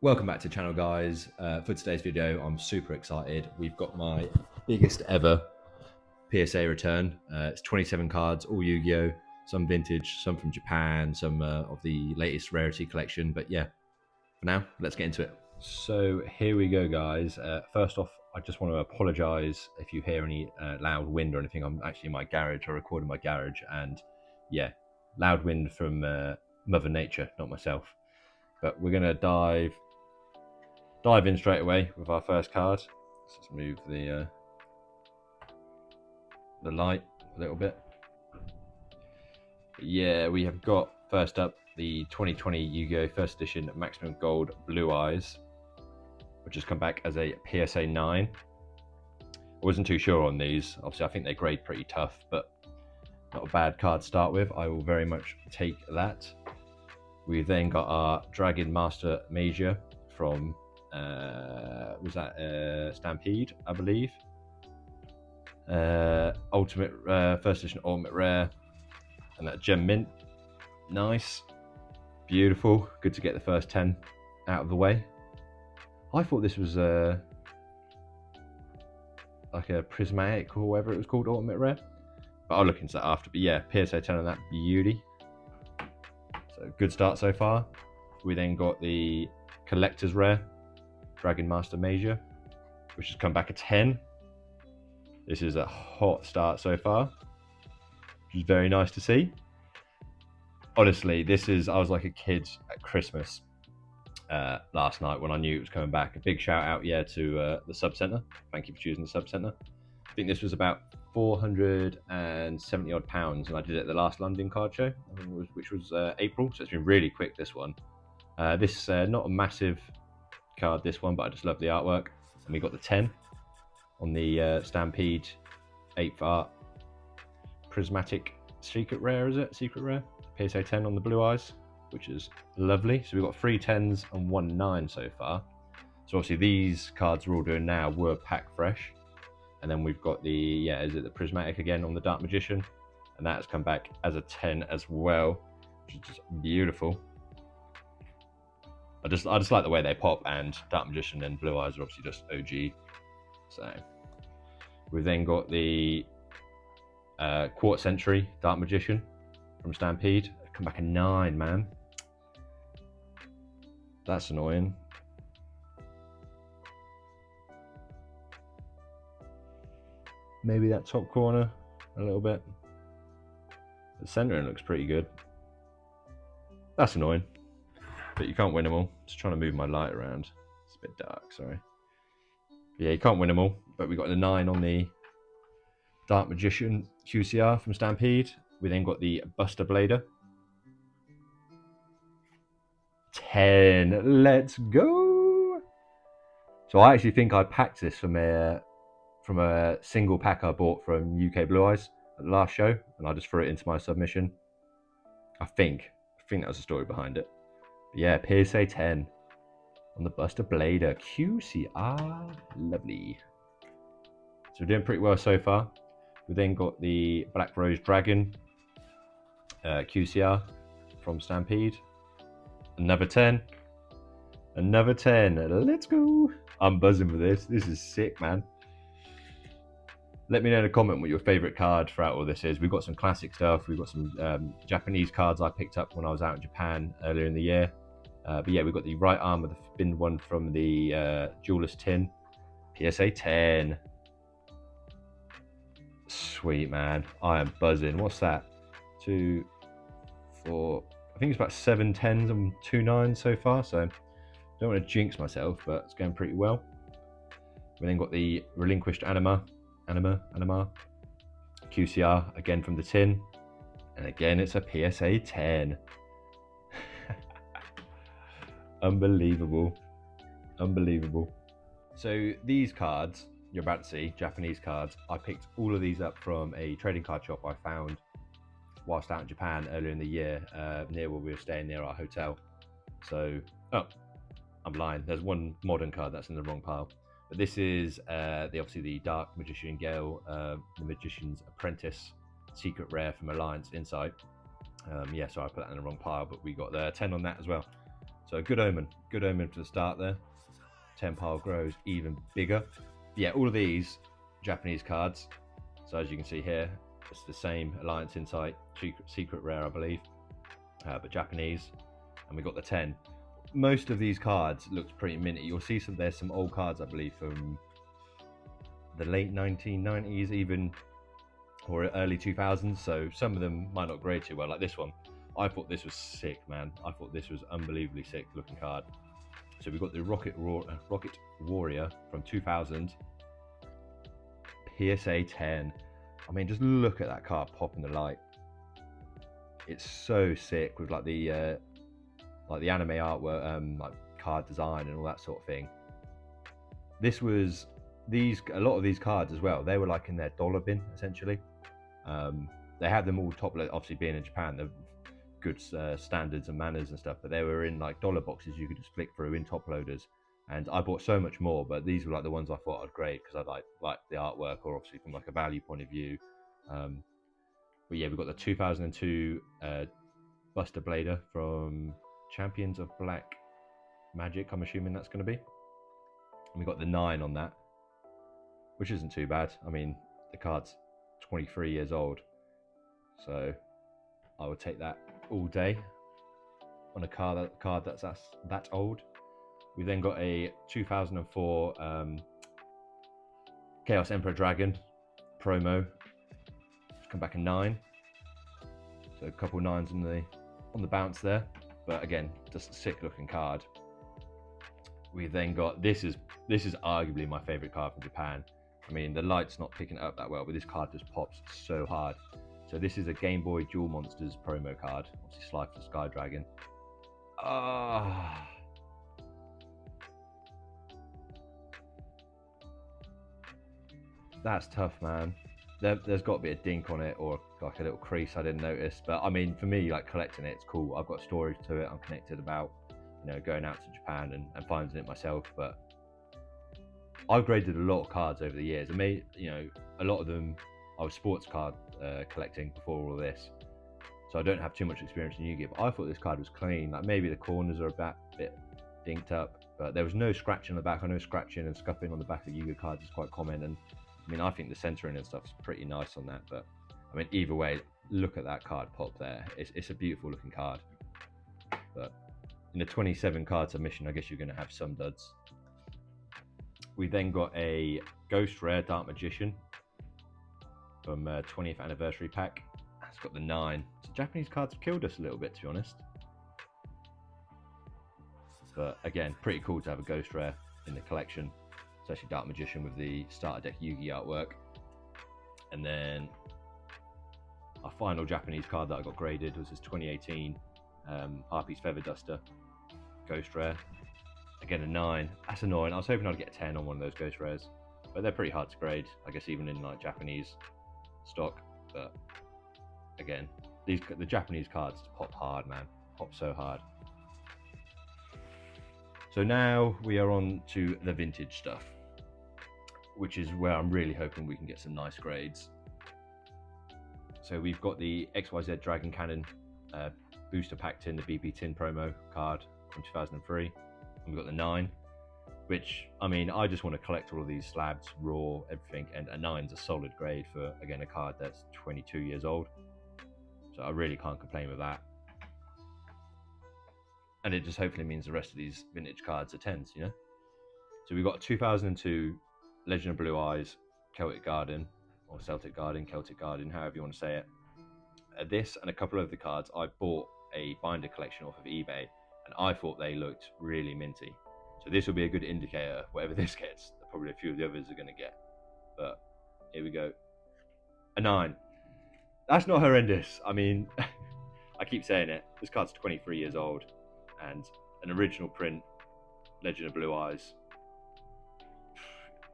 Welcome back to the channel, guys. For today's video, I'm super excited. We've got my biggest ever PSA return. It's 27 cards, all Yu-Gi-Oh! Some vintage, some from Japan, some of the latest rarity collection. But yeah, for now, let's get into it. So here we go, guys. First off, I just want to apologize if you hear any loud wind or anything. I'm actually in my garage. I record in my garage, and yeah, loud wind from Mother Nature, not myself. But we're gonna dive in straight away with our first card. Let's move the light a little bit. Yeah, we have got first up the 2020 Yu-Gi-Oh! First Edition Maximum Gold Blue Eyes, which has come back as a PSA 9. I wasn't too sure on these. Obviously, I think they grade pretty tough, but not a bad card to start with. I will very much take that. We've then got our Dragon Master Major from was that Stampede, I believe. Ultimate First Edition Ultimate Rare, and that Gem Mint. Nice, beautiful. Good to get the first 10 out of the way. I thought this was like a prismatic or whatever it was called, Ultimate Rare, but I'll look into that after. But yeah, PSA 10 on that beauty. So good start so far. We then got the Collector's Rare Dragon Master Major, which has come back a 10. This is a hot start so far, which is very nice to see. Honestly, I was like a kid at Christmas last night when I knew it was coming back. A big shout out, yeah, to the Sub Centre. Thank you for choosing the Sub Centre. I think this was about 470 odd pounds, and I did it at the last London card show, which was April, so it's been really quick, this one. This not a massive card, this one, but I just love the artwork. And we got the 10 on the Stampede 8th art prismatic secret rare, is it? Secret rare PSA 10 on the Blue Eyes, which is lovely. So we've got 3 10s and 1 9 so far. So obviously these cards we're all doing now were pack fresh. And then we've got the, is it the prismatic again on the Dark Magician, and that has come back as a 10 as well, which is just beautiful. I just like the way they pop, and Dark Magician and Blue Eyes are obviously just OG. So we've then got the Quarter Century Dark Magician from Stampede. Come back a 9, man. That's annoying. Maybe that top corner a little bit. The centering looks pretty good. That's annoying. But you can't win them all. Just trying to move my light around. It's a bit dark, sorry. Yeah, you can't win them all. But we got the 9 on the Dark Magician QCR from Stampede. We then got the Buster Blader. 10. Let's go. So I actually think I packed this from a single pack I bought from UK Blue Eyes at the last show, and I just threw it into my submission. I think that was the story behind it. Yeah, PSA 10 on the Buster Blader QCR. Lovely. So we're doing pretty well so far. We then got the Black Rose Dragon QCR from Stampede. Another 10. Another 10. Let's go. I'm buzzing for this. This is sick, man. Let me know in a comment what your favorite card throughout all this is. We've got some classic stuff. We've got some Japanese cards I picked up when I was out in Japan earlier in the year. But yeah, we've got the right arm with the binned one from the Jeweller's Tin. PSA 10. Sweet, man. I am buzzing. What's that? 2, 4. I think it's about 7 10s and 2 9s so far. So don't want to jinx myself, but it's going pretty well. We then got the Relinquished Anima QCR again from the tin, and again it's a PSA 10. Unbelievable. So these cards you're about to see, Japanese cards, I picked all of these up from a trading card shop I found whilst out in Japan earlier in the year, near where we were staying near our hotel. So I'm lying, there's one modern card that's in the wrong pile. But this is obviously the Dark Magician Gale, the Magician's Apprentice secret rare from Alliance Insight. So I put that in the wrong pile, but we got the 10 on that as well. So good omen for the start there. 10 pile grows even bigger. Yeah, all of these Japanese cards. So as you can see here, it's the same Alliance Insight, secret rare, I believe, but Japanese. And we got the 10. Most of these cards looks pretty minty. You'll see there's some old cards, I believe, from the late 1990s even, or early 2000s. So some of them might not grade too well, like this one. I thought this was sick, man. I thought this was unbelievably sick looking card. So we've got the Rocket Warrior from 2000, PSA 10. I mean, just look at that card pop in the light. It's so sick with like the anime artwork, like card design and all that sort of thing. This was a lot of these cards as well. They were like in their dollar bin essentially. They had them all top load. Obviously, being in Japan, they're good standards and manners and stuff. But they were in like dollar boxes you could just flick through in top loaders. And I bought so much more, but these were like the ones I thought I'd grade because I like the artwork, or obviously from like a value point of view. But yeah, we've got the 2002 Buster Blader from Champions of Black Magic, I'm assuming that's going to be. And we got the 9 on that, which isn't too bad. I mean, the card's 23 years old, so I would take that all day on a card that's that old. We then got a 2004 Chaos Emperor Dragon promo. It's come back a 9, so a couple 9s on the bounce there. But again, just a sick looking card. We then got this is arguably my favorite card from Japan. I mean, the light's not picking it up that well, but this card just pops so hard. So this is a Game Boy Duel Monsters promo card, obviously Slife the Sky Dragon. That's tough, man. There's got to be a dink on it or like a little crease I didn't notice. But I mean, for me, like collecting it's cool. I've got a story to it. I'm connected about, going out to Japan and finding it myself. But I've graded a lot of cards over the years. I made, a lot of them I was sports card collecting before all this. So I don't have too much experience in Yu-Gi-Oh! But I thought this card was clean. Like maybe the corners are a bit dinked up, but there was no scratching on the back. I know scratching and scuffing on the back of Yu-Gi-Oh! Cards is quite common, and I mean, I think the centering and stuff's pretty nice on that. But I mean, either way, look at that card pop there. It's a beautiful looking card. But in the 27 card submission, I guess you're going to have some duds. We then got a Ghost Rare Dark Magician from 20th anniversary pack. It's got the 9. So Japanese cards have killed us a little bit, to be honest. But again, pretty cool to have a Ghost Rare in the collection. Especially Dark Magician with the starter deck Yu-Gi-Oh! Artwork. And then our final Japanese card that I got graded was this 2018 Harpy's Feather Duster Ghost Rare. Again, a 9. That's annoying. I was hoping I'd get a 10 on one of those Ghost Rares, but they're pretty hard to grade, I guess, even in like Japanese stock. But again, the Japanese cards pop hard, man. Pop so hard. So now we are on to the vintage stuff, which is where I'm really hoping we can get some nice grades. So we've got the XYZ Dragon Cannon booster pack tin, the BP tin promo card from 2003. And we've got the 9, which, I mean, I just want to collect all of these slabs, raw, everything, and a 9's a solid grade for, again, a card that's 22 years old. So I really can't complain with that. And it just hopefully means the rest of these vintage cards are 10s, So we've got a 2002 Legend of Blue Eyes Celtic Garden, or Celtic Garden, Celtic Garden, however you want to say it. This and a couple of the cards, I bought a binder collection off of eBay, and I thought they looked really minty. So this will be a good indicator, whatever this gets, probably a few of the others are going to get. But here we go. A 9. That's not horrendous. I mean, I keep saying it. This card's 23 years old, and an original print Legend of Blue Eyes.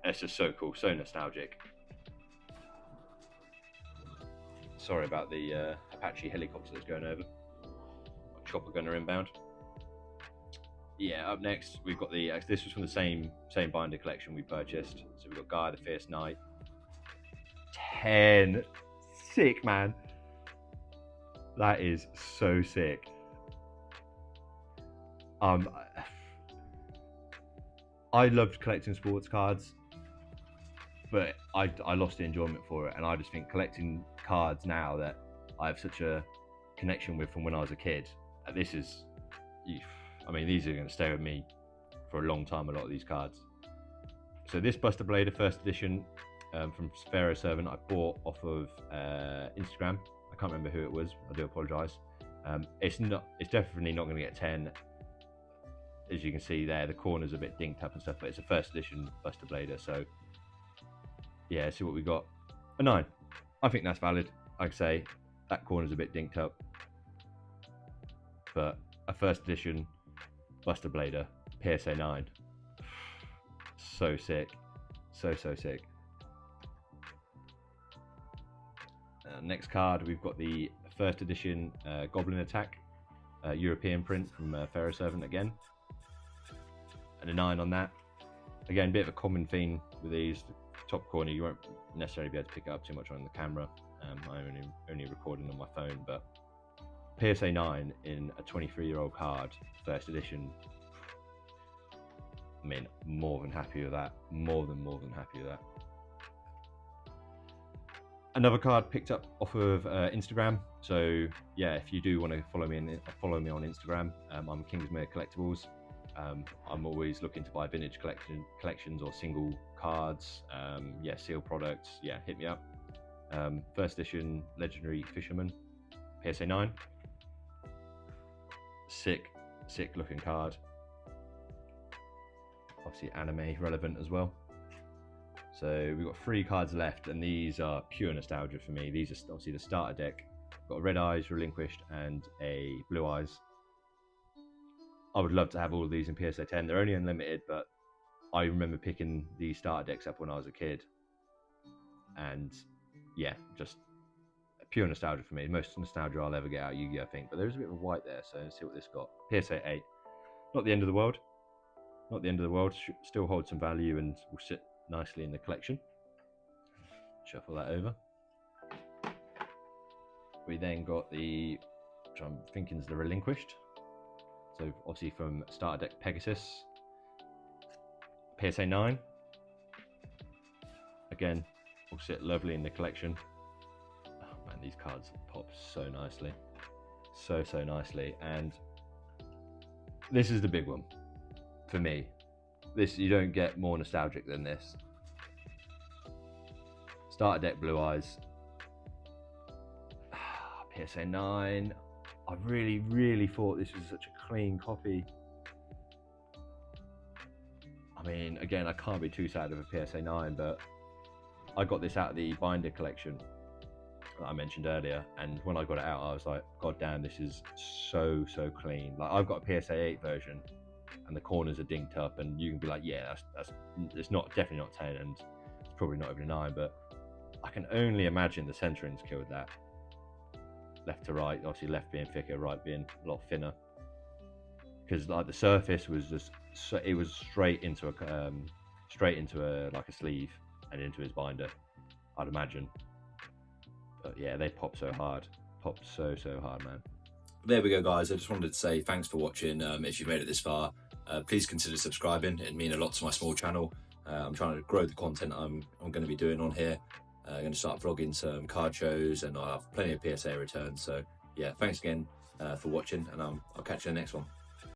It's just so cool, so nostalgic. Sorry about the Apache helicopter that's going over. Chopper gunner inbound. Yeah, up next we've got the. This was from the same binder collection we purchased. So we've got Guy the Fierce Knight. 10. Sick, man. That is so sick. I loved collecting sports cards, but I lost the enjoyment for it, and I just think collecting cards now that I have such a connection with from when I was a kid, this is, I mean, these are going to stay with me for a long time, a lot of these cards. So this രᴜ first edition from ⴰᴜ I bought off of Instagram. I can't remember who it was, I do apologise. It's definitely not going to get 10. As you can see there, the corner's a bit dinked up and stuff, but it's a first edition ⴰᴜ, so yeah, see what we got. A 9. I think that's valid. Like I say, that corner's a bit dinked up, but a first edition ⴰᴜ PSA 9. So sick. So sick. Next card, we've got the first edition Goblin Attack European print from ⴰᴜ again. And a 9 on that. Again, a bit of a common theme with these. Top corner, you won't necessarily be able to pick it up too much on the camera. I'm only recording on my phone, but PSA 9 in a 23-year-old card, first edition. I mean, more than happy with that. More than happy with that. Another card picked up off of Instagram. So yeah, if you do want to follow me on Instagram, I'm 𝐒𝐴 Collectibles. I'm always looking to buy vintage collections or single cards, yeah, sealed products. Yeah, hit me up. First edition Legendary Fisherman, PSA 9. Sick looking card. Obviously anime relevant as well. So we've got 3 cards left, and these are pure nostalgia for me. These are obviously the starter deck. Got a Red Eyes, Relinquished, and a Blue Eyes. I would love to have all of these in PSA 10. They're only unlimited, but I remember picking these starter decks up when I was a kid. And yeah, just pure nostalgia for me. Most nostalgia I'll ever get out of Yu-Gi-Oh, I think. But there's a bit of a white there, so let's see what this got. PSA 8. Not the end of the world. Not the end of the world. Still holds some value and will sit nicely in the collection. Shuffle that over. We then got the, which I'm thinking is the Relinquished. So obviously from starter deck Pegasus. PSA 9. Again, will sit lovely in the collection. Oh man, these cards pop so nicely. So nicely. And this is the big one for me. This, you don't get more nostalgic than this. Starter deck Blue Eyes. PSA 9. I really thought this was such a clean copy. I mean, again, I can't be too sad of a PSA 9, but I got this out of the binder collection that I mentioned earlier, and when I got it out, I was like, God damn, this is so clean. Like, I've got a PSA 8 version, and the corners are dinked up, and you can be like, yeah, it's definitely not 10, and it's probably not even a 9, but I can only imagine the centering's killed that. Left to right, obviously left being thicker, right being a lot thinner, because like the surface was just it was straight into a like a sleeve and into his binder, I'd imagine. But yeah, they pop so hard, popped so hard, man. There we go, guys. I just wanted to say thanks for watching. If you've made it this far, please consider subscribing. It'd mean a lot to my small channel. I'm trying to grow the content I'm going to be doing on here. I'm going to start vlogging some card shows, and I'll have plenty of PSA returns. So yeah, thanks again for watching, and I'll catch you in the next one.